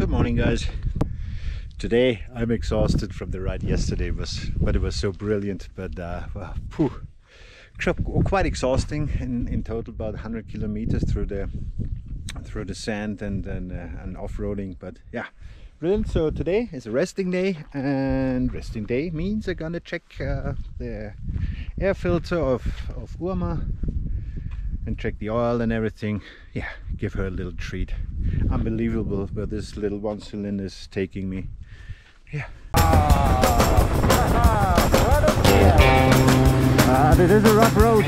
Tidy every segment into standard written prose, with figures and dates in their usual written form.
Good morning, guys. Today I'm exhausted from the ride yesterday, but it was so brilliant. But well, quite exhausting in total, about 100 kilometers through the sand and off-roading. But yeah, brilliant. So today is a resting day, and resting day means I'm gonna check the air filter of Urma and check the oil and everything. Yeah, give her a little treat. Unbelievable where this little 1 cylinder is taking me. Yeah. This is a rough road.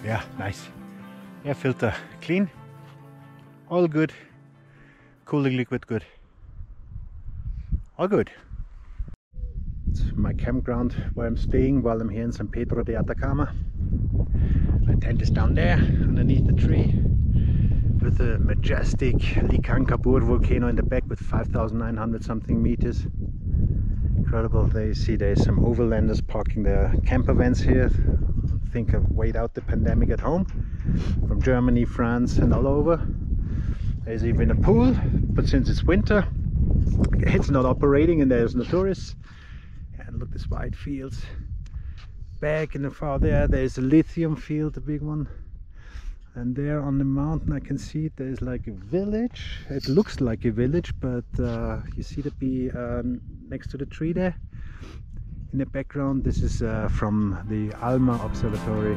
Yeah, nice. Air filter clean, all good, cooling liquid good, all good. It's my campground where I'm staying while I'm here in San Pedro de Atacama. My tent is down there underneath the tree with a majestic Licancabur volcano in the back with 5,900 something meters. Incredible. They see there's some overlanders parking their camper vans here. I think I've wait out the pandemic at home from Germany, France and all over. There's even a pool, but since it's winter it's not operating and there's no tourists. And look, this wide fields back in the far there's a lithium field, a big one, and there on the mountain I can see there's like a village. It looks like a village, but you see the bee next to the tree there in the background. This is from the Alma observatory.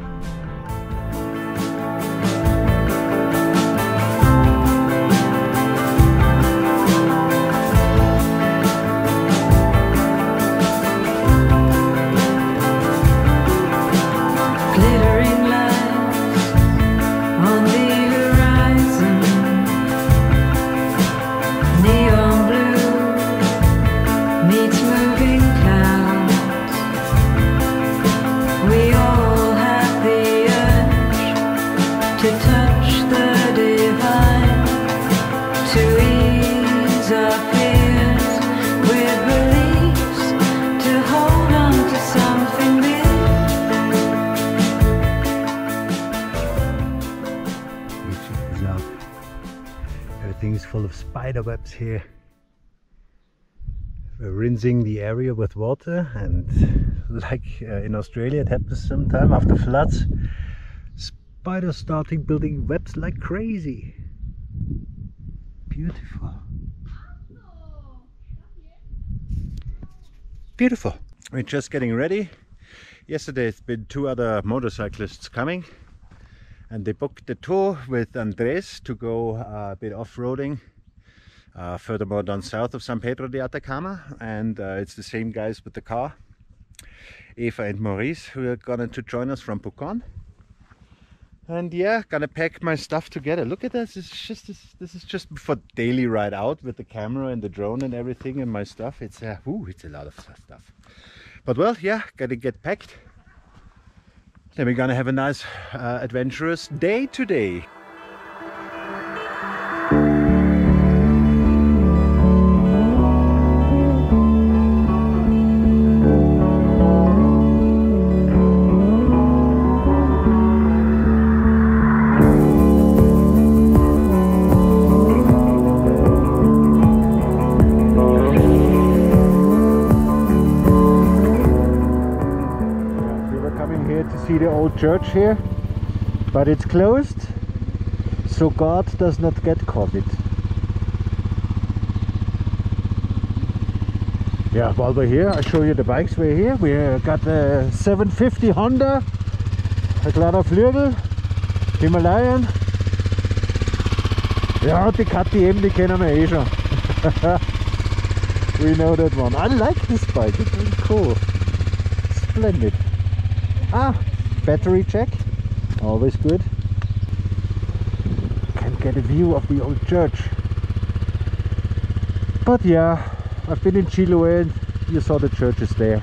Everything is full of spider webs here. We're rinsing the area with water, and like in Australia it happens sometime after floods, spiders starting building webs like crazy. Beautiful. Beautiful. We're just getting ready. Yesterday there's been 2 other motorcyclists coming, and they booked the tour with Andres to go a bit off-roading furthermore down south of San Pedro de Atacama. And it's the same guys with the car, Eva and Maurice, who are going to join us from Pucón. And yeah, gonna pack my stuff together. Look at this. This is just for daily ride out with the camera and the drone and everything and my stuff. It's a lot of stuff. But well, yeah, gotta get packed. Then we're gonna have a nice adventurous day today. See the old church here, but it's closed, so God does not get COVID. Yeah, while we're here, I'll show you the bikes we're here. We got the 750 Honda, a glatter Flügel, Himalayan. Ja, die KTM, die kennen wir eh schon. We know that one. I like this bike, it's really cool. Splendid. Ah, battery check, always good. Can't get a view of the old church. But yeah, I've been in Chiloé and you saw the churches there.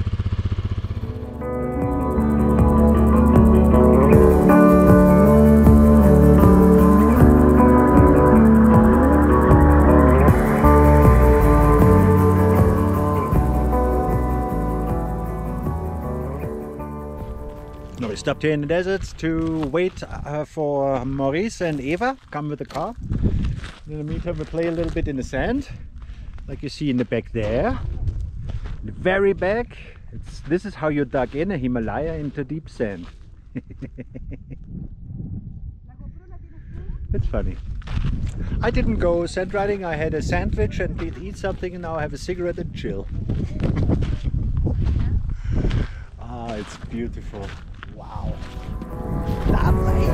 Now we stopped here in the deserts to wait for Maurice and Eva come with the car. In the meantime, we play a little bit in the sand, like you see in the back there. In the very back, this is how you dug in a Himalaya into deep sand. It's funny. I didn't go sand riding, I had a sandwich and did eat something, and now I have a cigarette and chill. Ah, it's beautiful. Wow. Lovely.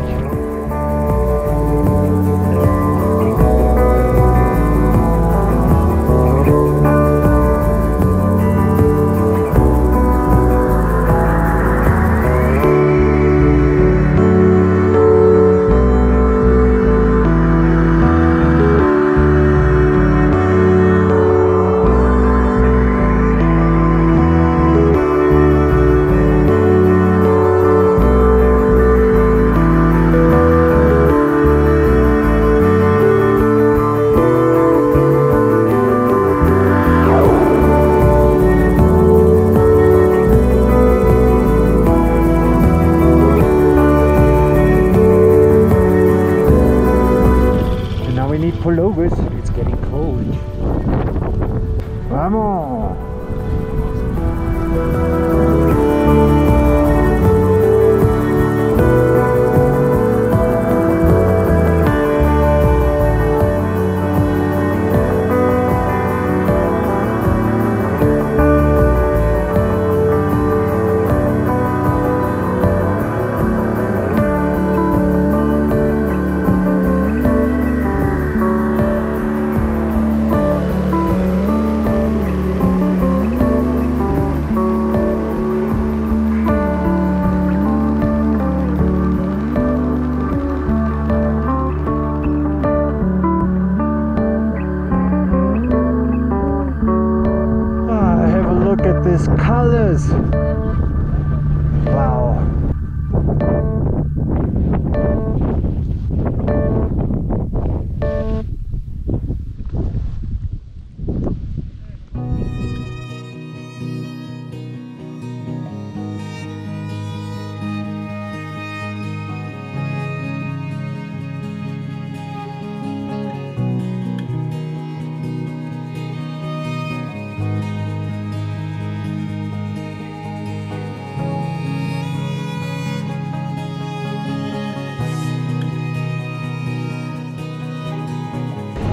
It's getting cold. Vamos! Colors. Wow.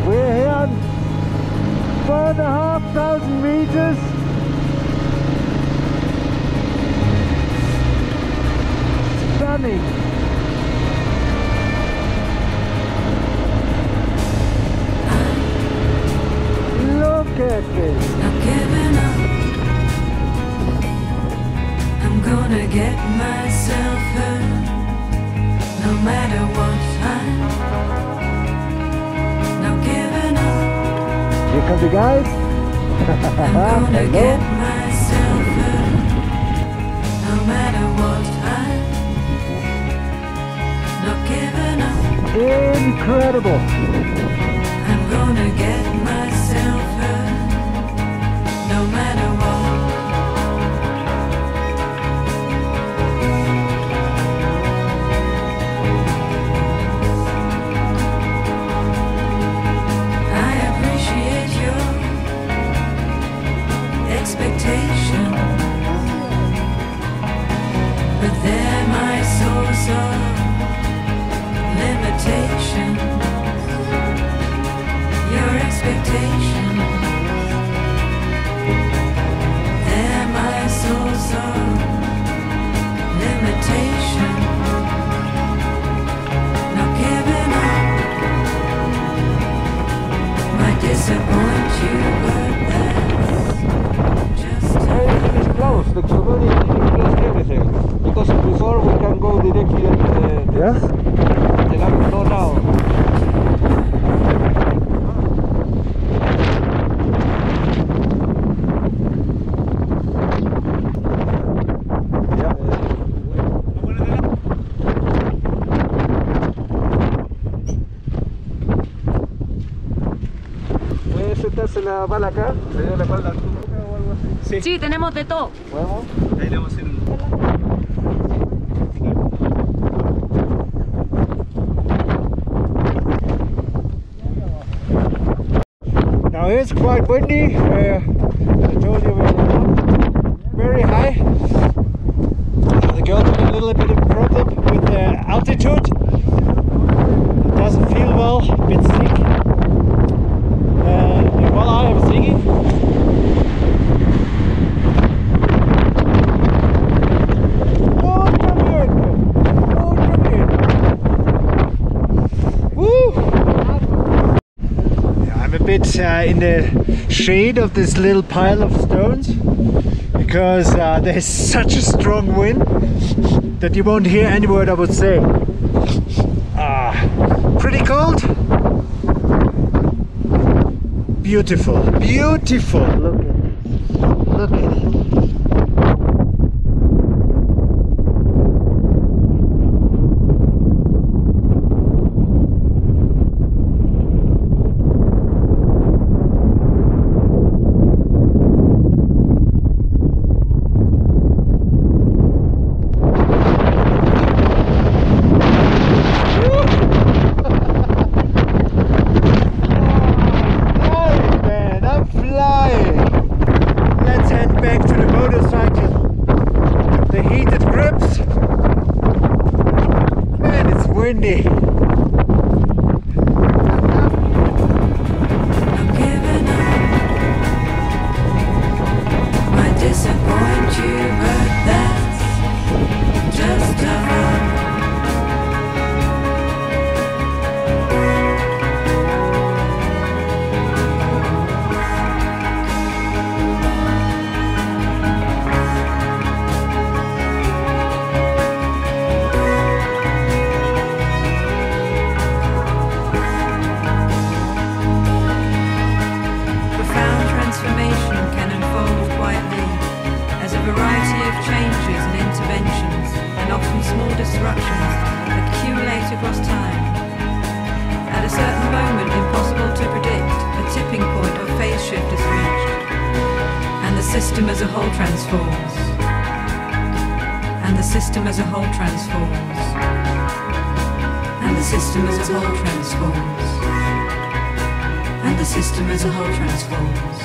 We're here on 4,500 meters. Stunning. Look at this. Not giving up. I'm gonna get myself hurt, no matter what. Here come the guys. I'm gonna get myself hurt, no matter what. I'm not giving up. Incredible. I'm gonna get myself hurt, no matter what. Expectation, but they're my source of limitation. Your expectations disappoint you, but that's just Everything is closed, the community closed everything. Because before we can go directly at the Laguna, no now. ¿Puede sentarse la bala acá? ¿Le dio la espalda al turco o algo así? Sí, tenemos de todo. ¿Podemos? Ahí le vamos a hacer un... Now it's quite windy. I told you we're not very high. The girl had a little bit of a problem with the altitude. It doesn't feel well, a bit sick. While I am singing. Bit in the shade of this little pile of stones because there's such a strong wind that you won't hear any word I would say. Pretty cold. Beautiful, beautiful. Look at it. Look at it. Windy. I'm giving up. Might disappoint you, but that's just a run. Disruptions accumulate across time. At a certain moment, impossible to predict, a tipping point or phase shift is reached, and the system as a whole transforms. And the system as a whole transforms. And the system as a whole transforms. And the system as a whole transforms.